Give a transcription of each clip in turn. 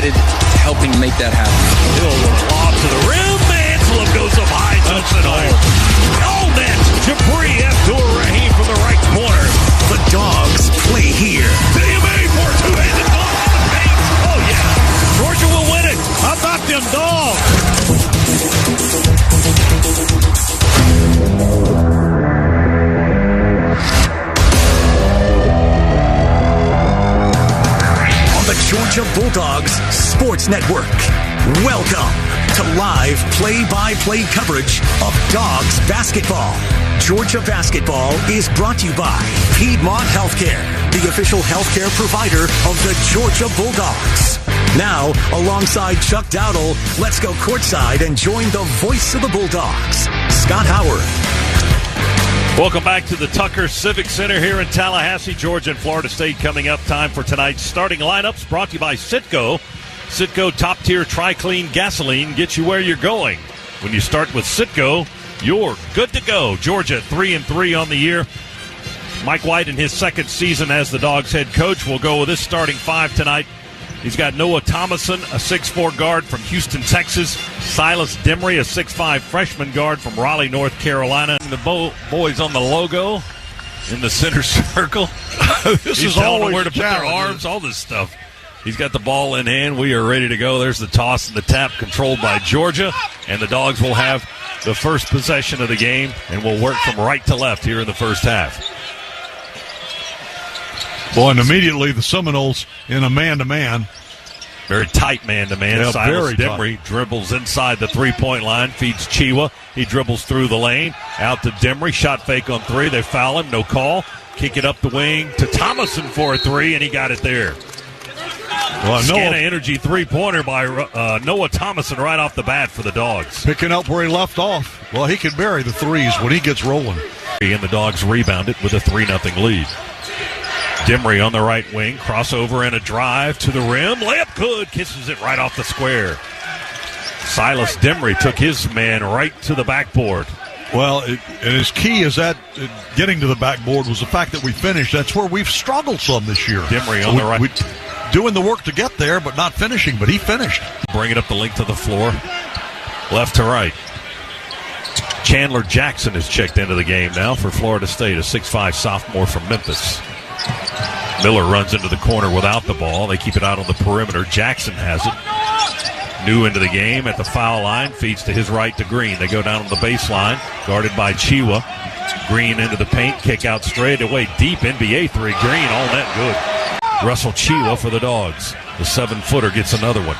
dedicated to helping make that happen. Hill with a lob to the rim. Anselm goes up high, touch it home. All net. Jabri Abdur-Rahim from the right corner. The Dogs play here. DMA for a two-handed dunk in the paint. Oh, yeah. Georgia will win it. How about them Dogs? On the Georgia Bulldogs Sports Network. Welcome to live play-by-play coverage of Dogs basketball. Georgia basketball is brought to you by Piedmont Healthcare, the official healthcare provider of the Georgia Bulldogs. Now, alongside Chuck Dowdle, let's go courtside and join the voice of the Bulldogs, Scott Howard. Welcome back to the Tucker Civic Center here in Tallahassee. Georgia and Florida State coming up. Time for tonight's starting lineups, brought to you by Citgo. Citgo top-tier tri-clean gasoline gets you where you're going. When you start with Citgo, you're good to go. Georgia 3-3 on the year. Mike White in his second season as the Dogs head coach will go with his starting five tonight. He's got Noah Thomason, a 6'4 guard from Houston, Texas. Silas Demry, a 6'5 freshman guard from Raleigh, North Carolina. And the boys on the logo in the center circle. This He's is telling them always where to put their arms, all this stuff. He's got the ball in hand. We are ready to go. There's the toss and the tap controlled by Georgia. And the Dogs will have the first possession of the game and will work from right to left here in the first half. Boy, and immediately the Seminoles in a man-to-man. Very tight man-to-man. Yeah, Silas very Demry dribbles inside the three-point line, feeds Chiwa. He dribbles through the lane, out to Demry. Shot fake on three. They foul him. No call. Kick it up the wing to Thomason for a three, and he got it there. Well, Scana Energy three-pointer by Noah Thomason right off the bat for the Dogs. Picking up where he left off. Well, he can bury the threes when he gets rolling. And the Dogs rebound it with a 3-0 lead. Demry on the right wing, crossover and a drive to the rim. Layup good, kisses it right off the square. Silas Demry took his man right to the backboard. Well, and his key is that getting to the backboard was the fact that we finished. That's where we've struggled some this year. Demry on the right. Doing the work to get there, but not finishing, but he finished. Bring it up the length of the floor, left to right. Chandler Jackson is checked into the game now for Florida State, a 6'5 sophomore from Memphis. Miller runs into the corner without the ball. They keep it out on the perimeter. Jackson has it. New into the game at the foul line. Feeds to his right to Green. They go down on the baseline. Guarded by Chiwa. Green into the paint. Kick out straight away. Deep NBA three. Green all net good. Russell Chiwa for the Dogs. The 7-footer gets another one.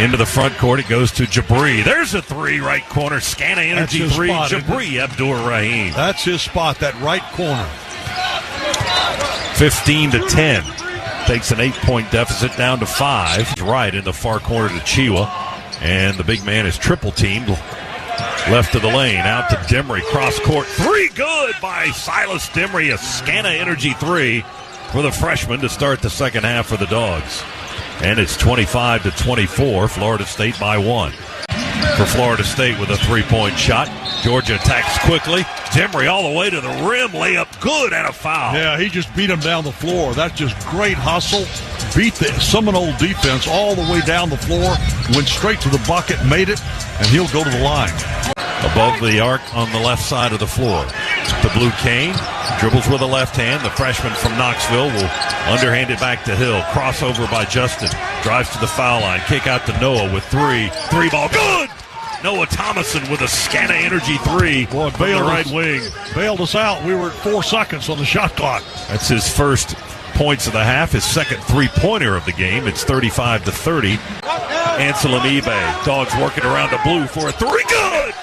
Into the front court. It goes to Jabri. There's a three right corner. Scana Energy three. Spot, Jabri Abdur-Rahim. That's his spot, that right corner. 15-10. Takes an 8-point deficit down to 5. Right in the far corner to Chiwa. And the big man is triple teamed. Left of the lane. Out to Demry. Cross court. Three good by Silas Demry. A Scana Energy three for the freshman to start the second half for the Dogs. And it's 25-24. Florida State by 1. For Florida State with a three-point shot. Georgia attacks quickly. Demry all the way to the rim. Layup good and a foul. Yeah, he just beat him down the floor. That's just great hustle. Beat the Seminole defense all the way down the floor. Went straight to the bucket, made it, and he'll go to the line. Above the arc on the left side of the floor. The Blue Cane dribbles with the left hand. The freshman from Knoxville will underhand it back to Hill. Crossover by Justin. Drives to the foul line. Kick out to Noah with three. Three ball. Good! Noah Thomason with a Scana Energy three. Boy, from the right wing. Bailed us out. We were at 4 seconds on the shot clock. That's his first points of the half. His second three-pointer of the game. It's 35-30. Anselm Ebay. Dogs working around the blue for a three. Good!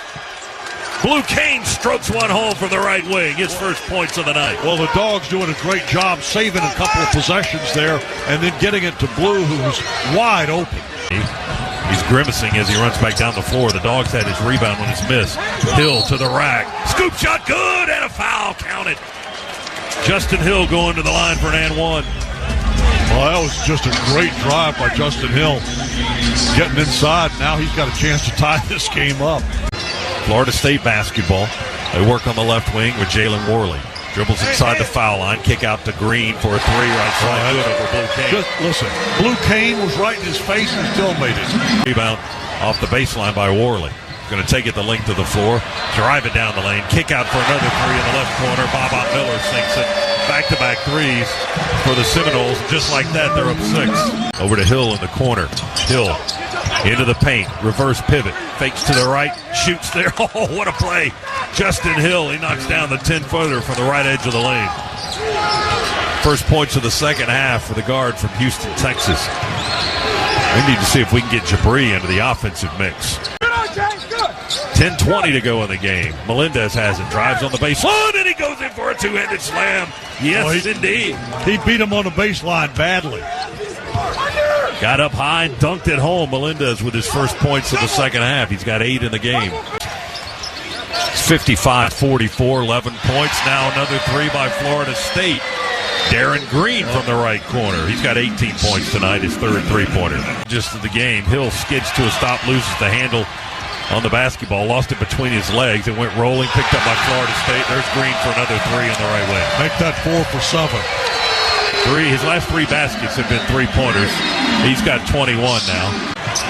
Blue Cane strokes one home from the right wing. His first points of the night. Well, the Dogs doing a great job saving a couple of possessions there and then getting it to Blue, who was wide open. He's grimacing as he runs back down the floor. The Dogs had his rebound when it's missed. Hill to the rack. Scoop shot good and a foul counted. Justin Hill going to the line for an and one. Well, that was just a great drive by Justin Hill. Getting inside. Now he's got a chance to tie this game up. Florida State basketball. They work on the left wing with Jalen Worley. Dribbles inside the foul line. Kick out to Green for a three. Right side. Good over Blue Cane. Just listen. Blue Cane was right in his face and still made it. Rebound off the baseline by Worley. Going to take it the length of the floor. Drive it down the lane. Kick out for another three in the left corner. Bob Miller sinks it. Back-to-back threes for the Seminoles. Just like that, they're up 6. Over to Hill in the corner. Hill into the paint. Reverse pivot. Fakes to the right. Shoots there. Oh, what a play. Justin Hill. He knocks down the 10-footer from the right edge of the lane. First points of the second half for the guard from Houston, Texas. We need to see if we can get Jabri into the offensive mix. 10:20 to go in the game. Melendez has it. Drives on the baseline, and he goes in for a two-handed slam. Yes, indeed. He beat him on the baseline badly. Got up high and dunked it home. Melendez with his first points of the second half. He's got 8 in the game. 55-44, 11 points. Now another three by Florida State. Darren Green from the right corner. He's got 18 points tonight, his third three-pointer. Just of the game, Hill skids to a stop, loses the handle on the basketball, lost it between his legs. It went rolling, picked up by Florida State. There's Green for another three on the right wing. Make that 4 for 7. His last 3 baskets have been three-pointers. He's got 21 now.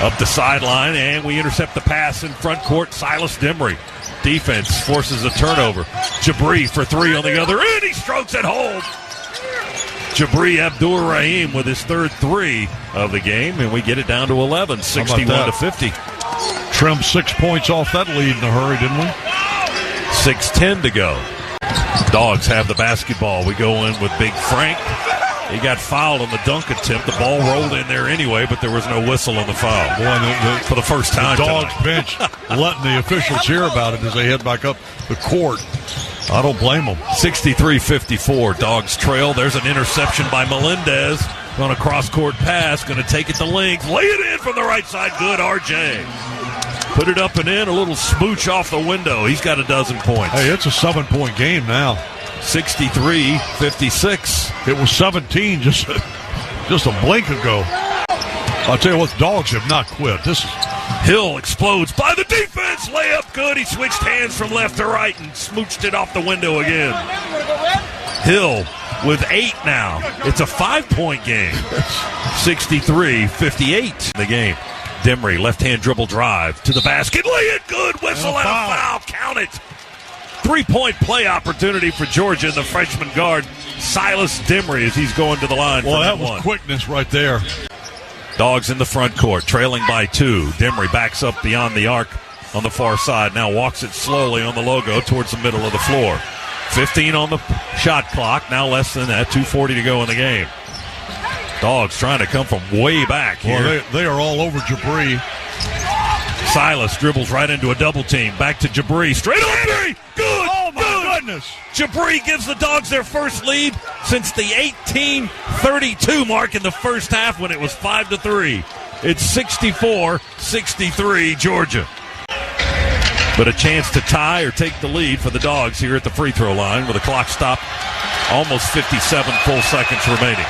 Up the sideline, and we intercept the pass in front court. Silas Demry. Defense forces a turnover. Jabri for 3 on the other end. He strokes it home. Jabri Abdur-Rahim with his third 3 of the game, and we get it down to 11, 61-50. Trimmed 6 points off that lead in a hurry, didn't we? 6:10 to go. Dogs have the basketball. We go in with Big Frank. He got fouled on the dunk attempt. The ball rolled in there anyway, but there was no whistle on the foul. Boy, for the first time the Dogs tonight. Bench letting the officials hear about it as they head back up the court. I don't blame them. 63-54. Dogs trail. There's an interception by Melendez on a cross-court pass. Going to take it to length. Lay it in from the right side. Good, RJ. Put it up and in. A little smooch off the window. He's got a dozen points. Hey, it's a 7-point game now. 63-56. It was 17 just a blink ago. I'll tell you what, the Dogs have not quit. Hill explodes by the defense. Layup good. He switched hands from left to right and smooched it off the window again. Hill with 8 now. It's a 5-point game. 63-58 the game. Demry, left-hand dribble drive to the basket. Lay it good. Whistle and a foul. Count it. 3-point play opportunity for Georgia and the freshman guard, Silas Demry, as he's going to the line. Well, that was quickness right there. Dogs in the front court, trailing by 2. Demry backs up beyond the arc on the far side. Now walks it slowly on the logo towards the middle of the floor. 15 on the shot clock. Now less than that. 2:40 to go in the game. Dogs trying to come from way back here. Well, they are all over Jabri. Silas dribbles right into a double team. Back to Jabri. Straight on 3. Good. Oh, my goodness. Jabri gives the Dogs their first lead since the 18:32 mark in the first half when it was 5-3. It's 64-63 Georgia. But a chance to tie or take the lead for the Dogs here at the free throw line with a clock stop. Almost 57 full seconds remaining.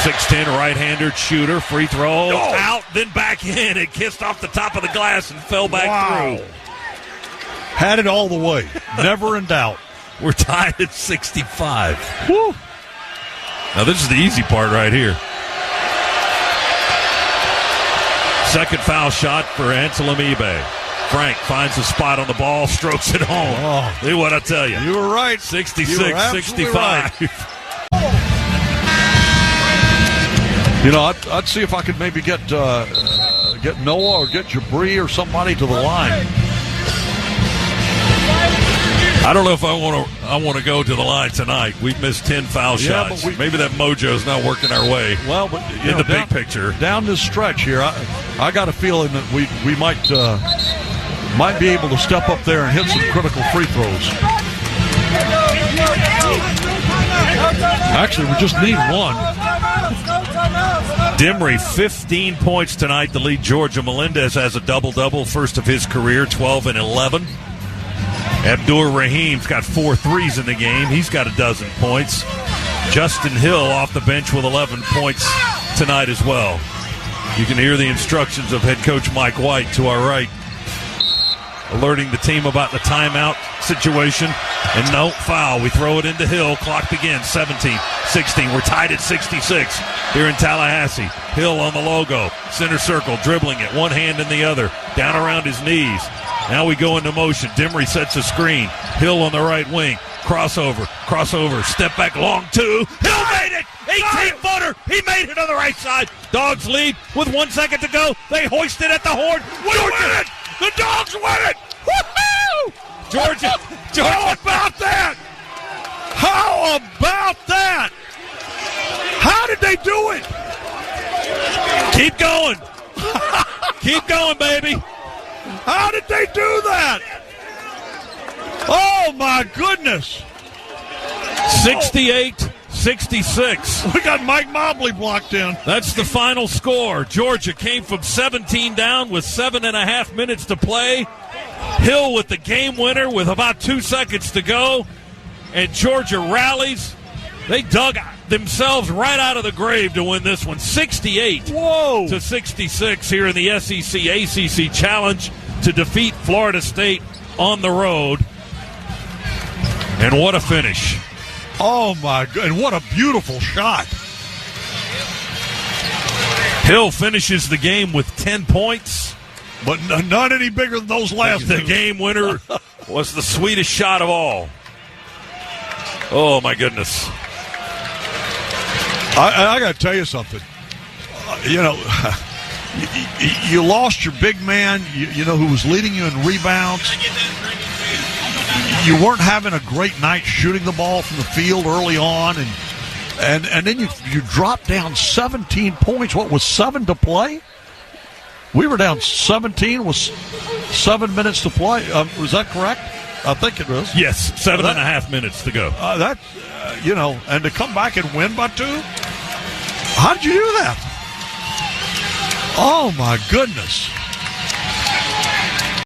6'10", right-hander shooter, free throw, out, then back in. It kissed off the top of the glass and fell back through. Had it all the way. Never in doubt. We're tied at 65. Woo. Now this is the easy part right here. Second foul shot for Anselm Ebe. Frank finds a spot on the ball, strokes it home. Oh. See what I tell you. You were right. 66-65. Right. You know, I'd see if I could maybe get Noah or get Jabri or somebody to the line. I don't know if I want to go to the line tonight. We've missed 10 foul shots. But maybe that mojo's not working our way. Well, but in the big picture, down this stretch here, I got a feeling that we might be able to step up there and hit some critical free throws. Actually, we just need one. Demry, 15 points tonight to lead Georgia. Melendez has a double-double, first of his career, 12 and 11. Abdur-Rahim's got 4 threes in the game. He's got a dozen points. Justin Hill off the bench with 11 points tonight as well. You can hear the instructions of head coach Mike White to our right, alerting the team about the timeout situation. And no foul. We throw it into Hill. Clock begins. 17, 16. We're tied at 66 here in Tallahassee. Hill on the logo. Center circle. Dribbling it. One hand in the other. Down around his knees. Now we go into motion. Dimry sets a screen. Hill on the right wing. Crossover. Step back. Long two. Hill made it. 18-footer. He made it on the right side. Dogs lead with 1 second to go. They hoist it at the horn. Georgia. The Dogs win it. Woo-hoo! Georgia. How about that? How about that? How did they do it? Keep going. Keep going, baby. How did they do that? Oh, my goodness. 68-66. We got Mike Mobley blocked in. That's the final score. Georgia came from 17 down with 7.5 minutes to play. Hill with the game winner with about 2 seconds to go. And Georgia rallies. They dug themselves right out of the grave to win this one. 68-66 here in the SEC ACC Challenge to defeat Florida State on the road. And what a finish. Oh, my God. And what a beautiful shot. Hill finishes the game with 10 points. But not any bigger than those last The two. game winner was the sweetest shot of all. Oh, my goodness. I got to tell you something. You lost your big man, who was leading you in rebounds. You weren't having a great night shooting the ball from the field early on, and then you dropped down 17 points. What was 7 to play? We were down 17 with 7 minutes to play. Was that correct? I think it was. Yes, 7.5 minutes to go. And to come back and win by 2? How did you do that? Oh, my goodness.